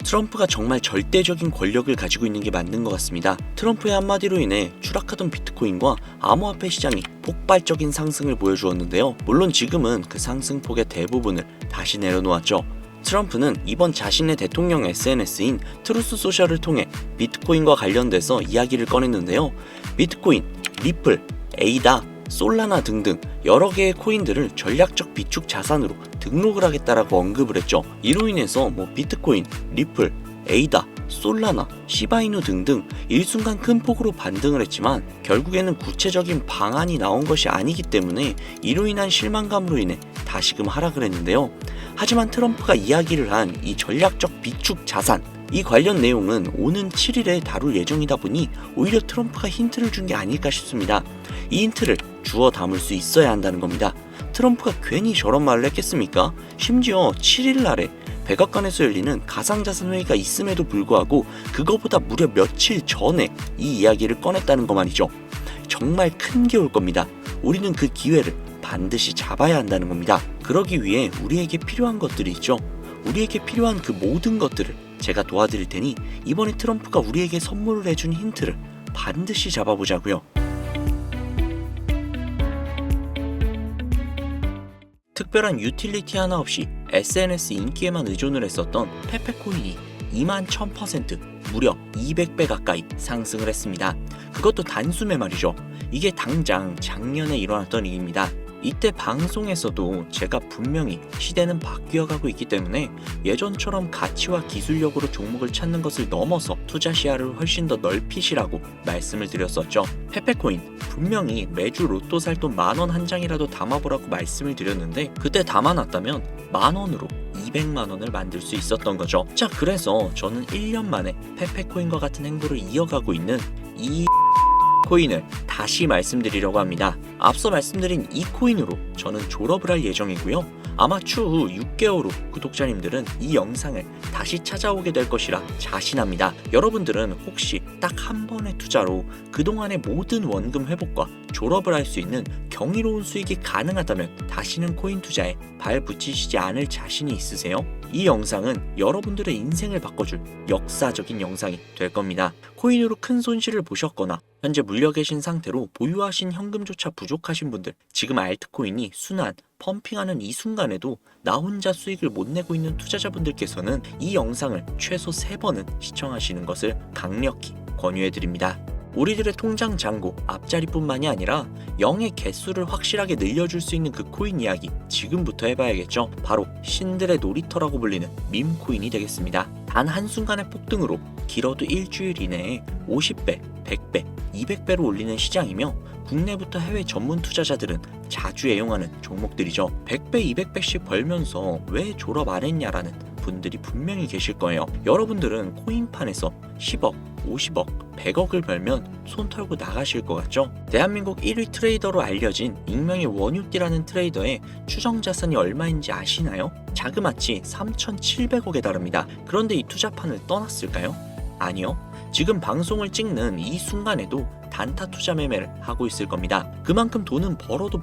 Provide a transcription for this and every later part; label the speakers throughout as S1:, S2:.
S1: 트럼프가 정말 절대적인 권력을 가지고 있는 게 맞는 것 같습니다. 트럼프의 한마디로 인해 추락하던 비트코인과 암호화폐 시장이 폭발적인 상승을 보여주었는데요. 물론 지금은 그 상승폭의 대부분을 다시 내려놓았죠. 트럼프는 이번 자신의 대통령 SNS인 트루스 소셜을 통해 비트코인과 관련돼서 이야기를 꺼냈는데요. 비트코인, 리플, 에이다, 솔라나 등등 여러 개의 코인들을 전략적 비축 자산으로 등록을 하겠다라고 언급을 했죠. 이로 인해서 비트코인, 리플, 에이다, 솔라나, 시바이누 등등 일순간 큰 폭으로 반등을 했지만 결국에는 구체적인 방안이 나온 것이 아니기 때문에 이로 인한 실망감으로 인해 다시금 하락을 했는데요. 하지만 트럼프가 이야기를 한 이 전략적 비축 자산, 이 관련 내용은 오는 7일에 다룰 예정이다 보니 오히려 트럼프가 힌트를 준 게 아닐까 싶습니다. 이 힌트를 주워 담을 수 있어야 한다는 겁니다. 트럼프가 괜히 저런 말을 했겠습니까? 심지어 7일 날에 백악관에서 열리는 가상자산 회의가 있음에도 불구하고 그거보다 무려 며칠 전에 이 이야기를 꺼냈다는 거 말이죠. 정말 큰 게 올 겁니다. 우리는 그 기회를 반드시 잡아야 한다는 겁니다. 그러기 위해 우리에게 필요한 것들이 있죠. 우리에게 필요한 그 모든 것들을 제가 도와드릴 테니 이번에 트럼프가 우리에게 선물을 해준 힌트를 반드시 잡아보자고요. 특별한 유틸리티 하나 없이 SNS 인기에만 의존을 했었던 페페코인이 21,000% 무려 200배 가까이 상승을 했습니다. 그것도 단숨에 말이죠. 이게 당장 작년에 일어났던 일입니다. 이때 방송에서도 제가 분명히 시대는 바뀌어가고 있기 때문에 예전처럼 가치와 기술력으로 종목을 찾는 것을 넘어서 투자 시야를 훨씬 더 넓히시라고 말씀을 드렸었죠. 페페코인 분명히 매주 로또 살 돈 10,000원 한 장이라도 담아보라고 말씀을 드렸는데 그때 담아놨다면 10,000원으로 200만원을 만들 수 있었던 거죠. 자, 그래서 저는 1년 만에 페페코인과 같은 행보를 이어가고 있는 이 코인을 다시 말씀드리려고 합니다. 앞서 말씀드린 이 코인으로 저는 졸업을 할 예정이고요. 아마 추후 6개월 후 구독자님들은 이 영상을 다시 찾아오게 될 것이라 자신합니다. 여러분들은 혹시 딱 한 번의 투자로 그동안의 모든 원금 회복과 졸업을 할 수 있는 경이로운 수익이 가능하다면 다시는 코인 투자에 발 붙이시지 않을 자신이 있으세요? 이 영상은 여러분들의 인생을 바꿔줄 역사적인 영상이 될 겁니다. 코인으로 큰 손실을 보셨거나 현재 물려 계신 상태로 보유하신 현금조차 부족하신 분들, 지금 알트코인이 순환, 펌핑하는 이 순간에도 나 혼자 수익을 못 내고 있는 투자자분들께서는 이 영상을 최소 3번은 시청하시는 것을 강력히 권유해드립니다. 우리들의 통장 잔고 앞자리뿐만이 아니라 0의 개수를 확실하게 늘려줄 수 있는 그 코인 이야기 지금부터 해봐야겠죠. 바로 신들의 놀이터라고 불리는 밈코인이 되겠습니다. 단 한순간의 폭등으로 길어도 일주일 이내에 50배, 100배, 200배로 올리는 시장이며 국내부터 해외 전문 투자자들은 자주 애용하는 종목들이죠. 100배, 200배씩 벌면서 왜 졸업 안 했냐라는 분들이 분명히 계실 거예요. 여러분들은 코인판에서 10억, 50억, 100억을 벌면 손 털고 나가실 것 같죠? 대한민국 1위 트레이더로 알려진 익명의 원유띠라는 트레이더의 추정 자산이 얼마인지 아시나요? 자그마치 3,700억에 달합니다. 그런데 이 투자판을 떠났을까요? 아니요. 지금 방송을 찍는 이 순간에도 단타 투자 매매를 하고 있을 겁니다. 그만큼 돈은 벌어도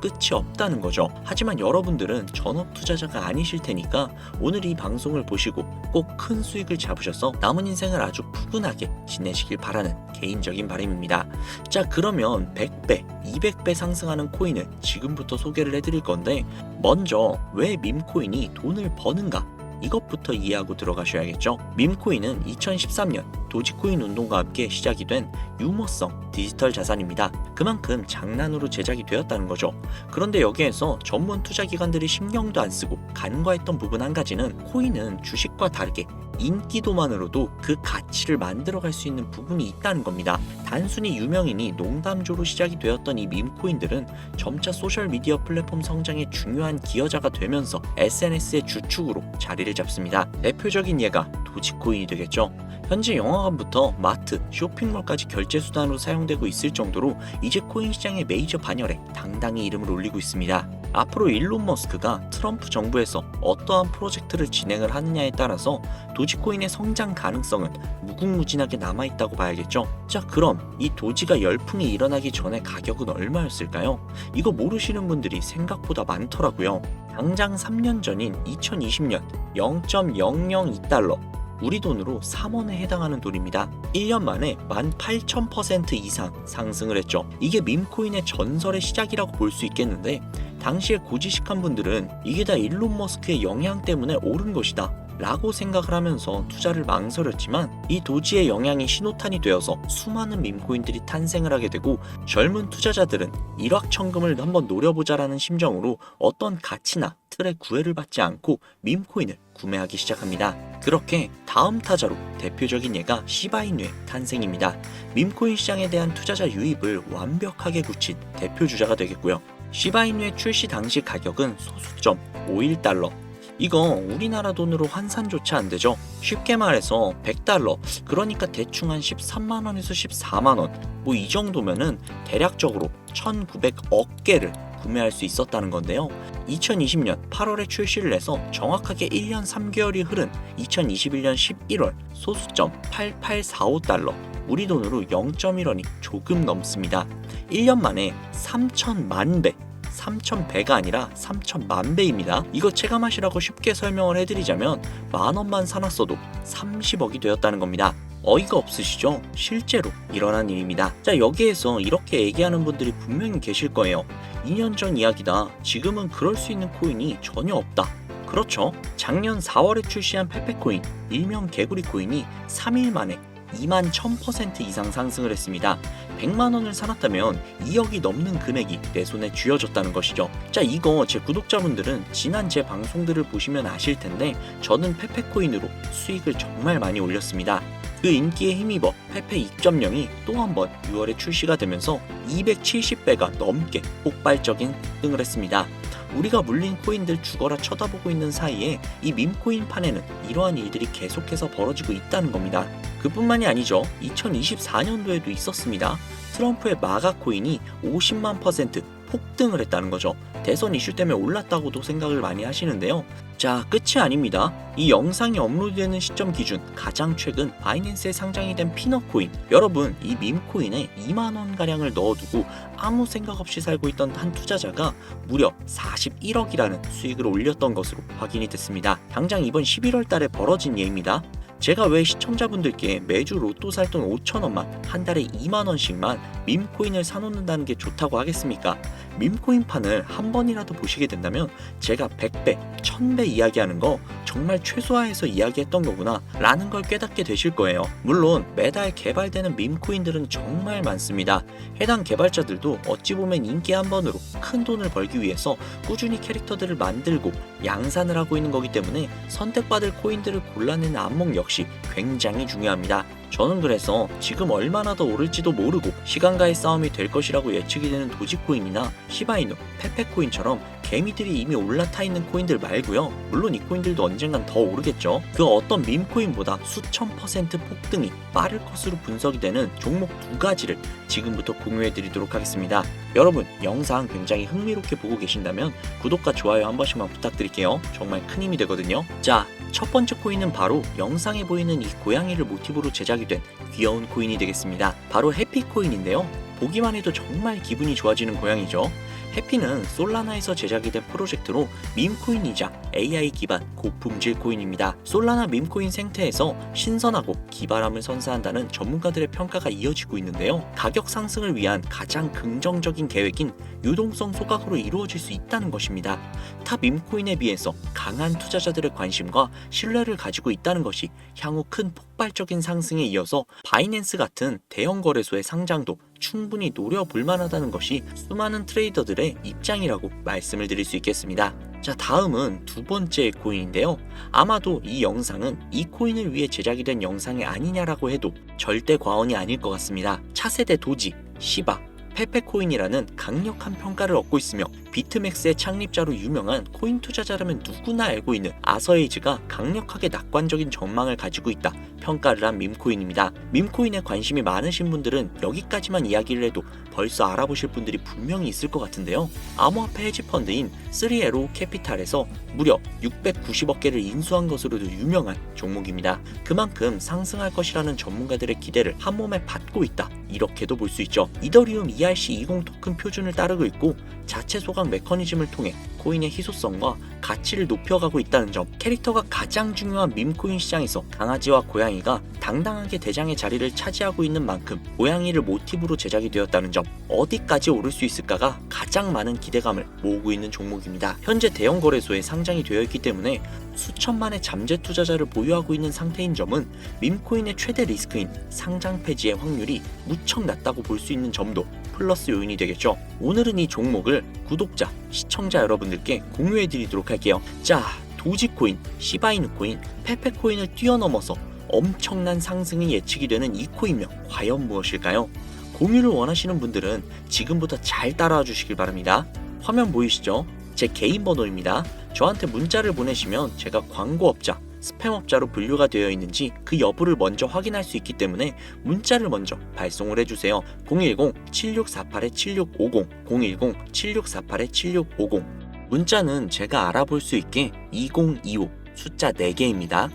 S1: 끝이 없다는 거죠. 하지만 여러분들은 전업 투자자가 아니실 테니까 오늘 이 방송을 보시고 꼭 큰 수익을 잡으셔서 남은 인생을 아주 푸근하게 지내시길 바라는 개인적인 바람입니다. 자, 그러면 100배, 200배 상승하는 코인을 지금부터 소개를 해드릴 건데 먼저 왜 밈코인이 돈을 버는가? 이것부터 이해하고 들어가셔야겠죠. 밈코인은 2013년 도지코인 운동과 함께 시작이 된 유머성 디지털 자산입니다. 그만큼 장난으로 제작이 되었다는 거죠. 그런데 여기에서 전문 투자 기관들이 신경도 안 쓰고 간과했던 부분 한 가지는 코인은 주식과 다르게 인기도만으로도 그 가치를 만들어갈 수 있는 부분이 있다는 겁니다. 단순히 유명인이 농담조로 시작이 되었던 이 밈코인들은 점차 소셜미디어 플랫폼 성장의 중요한 기여자가 되면서 SNS의 주축으로 자리를 잡습니다. 대표적인 예가 도지코인이 되겠죠. 현재 영화관부터 마트, 쇼핑몰까지 결제 수단으로 사용되고 있을 정도로 이제 코인 시장의 메이저 반열에 당당히 이름을 올리고 있습니다. 앞으로 일론 머스크가 트럼프 정부에서 어떠한 프로젝트를 진행을 하느냐에 따라서 도지코인의 성장 가능성은 무궁무진하게 남아있다고 봐야겠죠. 자, 그럼 이 도지가 열풍이 일어나기 전에 가격은 얼마였을까요? 이거 모르시는 분들이 생각보다 많더라고요. 당장 3년 전인 2020년 0.002달러, 우리 돈으로 3원에 해당하는 돈입니다. 1년 만에 18,000% 이상 상승을 했죠. 이게 밈코인의 전설의 시작이라고 볼 수 있겠는데, 당시에 고지식한 분들은 이게 다 일론 머스크의 영향 때문에 오른 것이다 라고 생각을 하면서 투자를 망설였지만, 이 도지의 영향이 신호탄이 되어서 수많은 밈코인들이 탄생을 하게 되고, 젊은 투자자들은 일확천금을 한번 노려보자라는 심정으로 어떤 가치나 틀에 구애를 받지 않고 밈코인을 구매하기 시작합니다. 그렇게 다음 타자로 대표적인 예가 시바이누의 탄생입니다. 밈코인 시장에 대한 투자자 유입을 완벽하게 굳힌 대표 주자가 되겠고요. 시바이누의 출시 당시 가격은 소수점 51달러. 이거 우리나라 돈으로 환산조차 안 되죠. 쉽게 말해서 100달러, 그러니까 대충 한 13만원에서 14만원, 뭐 이 정도면은 대략적으로 1900억 개를 구매할 수 있었다는 건데요. 2020년 8월에 출시를 해서 정확하게 1년 3개월이 흐른 2021년 11월 소수점 8845달러, 우리 돈으로 0.1원이 조금 넘습니다. 1년 만에 3천만 배, 3,100가 아니라 3천만 배입니다. 이거 체감하시라고 쉽게 설명을 해드리자면 만원만 사놨어도 30억이 되었다는 겁니다. 어이가 없으시죠? 실제로 일어난 일입니다. 자, 여기에서 이렇게 얘기하는 분들이 분명히 계실 거예요. 2년 전 이야기다. 지금은 그럴 수 있는 코인이 전혀 없다. 그렇죠. 작년 4월에 출시한 페페코인, 일명 개구리 코인이 3일 만에 21,000% 이상 상승을 했습니다. 100만원을 사놨다면 2억이 넘는 금액이 내 손에 쥐어졌다는 것이죠. 자, 이거 제 구독자분들은 지난 제 방송들을 보시면 아실 텐데, 저는 페페코인으로 수익을 정말 많이 올렸습니다. 그 인기에 힘입어 페페 2.0이 또 한 번 6월에 출시가 되면서 270배가 넘게 폭발적인 급등을 했습니다. 우리가 물린 코인들 죽어라 쳐다보고 있는 사이에 이 밈코인 판에는 이러한 일들이 계속해서 벌어지고 있다는 겁니다. 그뿐만이 아니죠. 2024년도에도 있었습니다. 트럼프의 마가 코인이 50만% 폭등을 했다는 거죠. 대선 이슈 때문에 올랐다고도 생각을 많이 하시는데요. 자, 끝이 아닙니다. 이 영상이 업로드되는 시점 기준 가장 최근 바이낸스에 상장이 된 피넛코인, 여러분 이 밈코인에 2만원가량을 넣어두고 아무 생각 없이 살고 있던 한 투자자가 무려 41억이라는 수익을 올렸던 것으로 확인이 됐습니다. 당장 이번 11월 달에 벌어진 예입니다. 제가 왜 시청자분들께 매주 로또 살 돈 5천원만 한 달에 2만원씩만 밈코인을 사놓는다는 게 좋다고 하겠습니까? 밈코인판을 한 번이라도 보시게 된다면 제가 100배, 1000배 이야기하는 거 정말 최소화해서 이야기했던 거구나 라는 걸 깨닫게 되실 거예요. 물론 매달 개발되는 밈코인들은 정말 많습니다. 해당 개발자들도 어찌 보면 인기 한 번으로 큰 돈을 벌기 위해서 꾸준히 캐릭터들을 만들고 양산을 하고 있는 거기 때문에 선택받을 코인들을 골라내는 안목 역시 굉장히 중요합니다. 저는 그래서 지금 얼마나 더 오를지도 모르고 시간과의 싸움이 될 것이라고 예측이 되는 도지코인이나 시바이누, 페페코인처럼 개미들이 이미 올라타 있는 코인들 말고요. 물론 이 코인들도 언젠간 더 오르겠죠. 그 어떤 밈코인보다 수천 퍼센트 폭등이 빠를 것으로 분석이 되는 종목 두 가지를 지금부터 공유해 드리도록 하겠습니다. 여러분, 영상 굉장히 흥미롭게 보고 계신다면 구독과 좋아요 한 번씩만 부탁드릴게요. 정말 큰 힘이 되거든요. 자, 첫 번째 코인은 바로 영상에 보이는 이 고양이를 모티브로 제작이 된 귀여운 코인이 되겠습니다. 바로 해피코인인데요. 보기만 해도 정말 기분이 좋아지는 고양이죠. 해피는 솔라나에서 제작이 된 프로젝트로 밈코인이자 AI 기반 고품질 코인입니다. 솔라나 밈코인 생태에서 신선하고 기발함을 선사한다는 전문가들의 평가가 이어지고 있는데요. 가격 상승을 위한 가장 긍정적인 계획인 유동성 소각으로 이루어질 수 있다는 것입니다. 타 밈코인에 비해서 강한 투자자들의 관심과 신뢰를 가지고 있다는 것이 향후 큰 폭발적인 상승에 이어서 바이낸스 같은 대형 거래소의 상장도 충분히 노려볼 만하다는 것이 수많은 트레이더들의 입장이라고 말씀을 드릴 수 있겠습니다. 자, 다음은 두 번째 코인인데요. 아마도 이 영상은 이 코인을 위해 제작이 된 영상이 아니냐라고 해도 절대 과언이 아닐 것 같습니다. 차세대 도지, 시바, 페페코인이라는 강력한 평가를 얻고 있으며 비트맥스의 창립자로 유명한 코인 투자자라면 누구나 알고 있는 아서에이즈가 강력하게 낙관적인 전망을 가지고 있다 평가를 한 밈코인입니다. 밈코인에 관심이 많으신 분들은 여기까지만 이야기를 해도 벌써 알아보실 분들이 분명히 있을 것 같은데요. 암호화폐 헤지펀드인 3에로 캐피탈에서 무려 690억 개를 인수한 것으로도 유명한 종목입니다. 그만큼 상승할 것이라는 전문가들의 기대를 한몸에 받고 있다, 이렇게도 볼 수 있죠. 이더리움 ERC20 토큰 표준을 따르고 있고 자체 소각 메커니즘을 통해 코인의 희소성과 가치를 높여가고 있다는 점, 캐릭터가 가장 중요한 밈코인 시장에서 강아지와 고양이가 당당하게 대장의 자리를 차지하고 있는 만큼 고양이를 모티브로 제작이 되었다는 점, 어디까지 오를 수 있을까가 가장 많은 기대감을 모으고 있는 종목입니다. 현재 대형 거래소에 상장이 되어 있기 때문에 수천만의 잠재 투자자를 보유하고 있는 상태인 점은 밈코인의 최대 리스크인 상장 폐지의 확률이 무척 낮다고 볼 수 있는 점도 플러스 요인이 되겠죠. 오늘은 이 종목을 구독자, 시청자 여러분들께 공유해 드리도록 할게요. 자, 도지코인, 시바이누코인, 페페코인을 뛰어넘어서 엄청난 상승이 예측이 되는 이 코인명 과연 무엇일까요? 공유를 원하시는 분들은 지금부터 잘 따라와 주시길 바랍니다. 화면 보이시죠? 제 개인 번호입니다. 저한테 문자를 보내시면 제가 광고업자, 스팸업자로 분류가 되어 있는지 그 여부를 먼저 확인할 수 있기 때문에 문자를 먼저 발송을 해주세요. 010-7648-7650 010-7648-7650 문자는 제가 알아볼 수 있게 2025 숫자 4개입니다.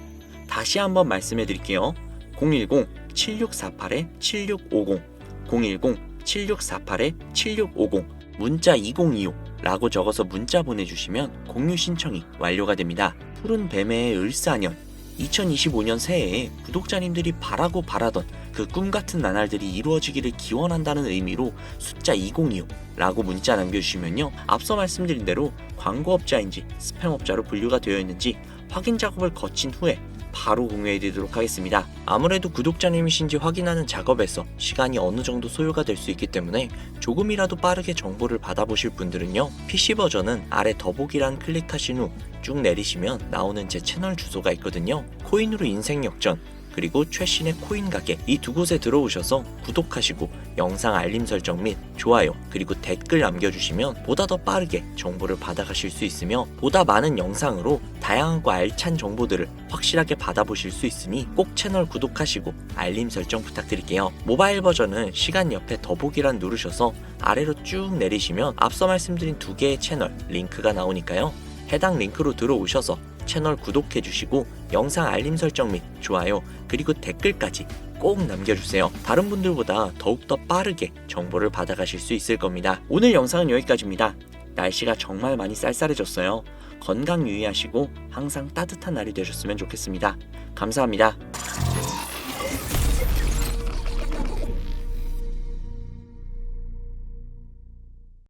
S1: 다시 한번 말씀해 드릴게요. 010-7648-7650 010-7648-7650 문자 2025 라고 적어서 문자 보내주시면 공유 신청이 완료가 됩니다. 푸른 뱀의 을사년 2025년 새해에 구독자님들이 바라고 바라던 그 꿈같은 나날들이 이루어지기를 기원한다는 의미로 숫자 2025 라고 문자 남겨주시면요, 앞서 말씀드린 대로 광고업자인지 스팸업자로 분류가 되어 있는지 확인 작업을 거친 후에 바로 공유해드리도록 하겠습니다. 아무래도 구독자님이신지 확인하는 작업에서 시간이 어느 정도 소요가 될 수 있기 때문에 조금이라도 빠르게 정보를 받아보실 분들은요, PC 버전은 아래 더보기란 클릭하신 후 쭉 내리시면 나오는 제 채널 주소가 있거든요. 코인으로 인생 역전, 그리고 최신의 코인 가게, 이 두 곳에 들어오셔서 구독하시고 영상 알림 설정 및 좋아요 그리고 댓글 남겨주시면 보다 더 빠르게 정보를 받아가실 수 있으며 보다 많은 영상으로 다양하고 알찬 정보들을 확실하게 받아보실 수 있으니 꼭 채널 구독하시고 알림 설정 부탁드릴게요. 모바일 버전은 시간 옆에 더보기란 누르셔서 아래로 쭉 내리시면 앞서 말씀드린 두 개의 채널 링크가 나오니까요, 해당 링크로 들어오셔서 채널 구독해주시고 영상 알림 설정 및 좋아요 그리고 댓글까지 꼭 남겨주세요. 다른 분들보다 더욱더 빠르게 정보를 받아가실 수 있을 겁니다. 오늘 영상은 여기까지입니다. 날씨가 정말 많이 쌀쌀해졌어요. 건강 유의하시고 항상 따뜻한 날이 되셨으면 좋겠습니다. 감사합니다.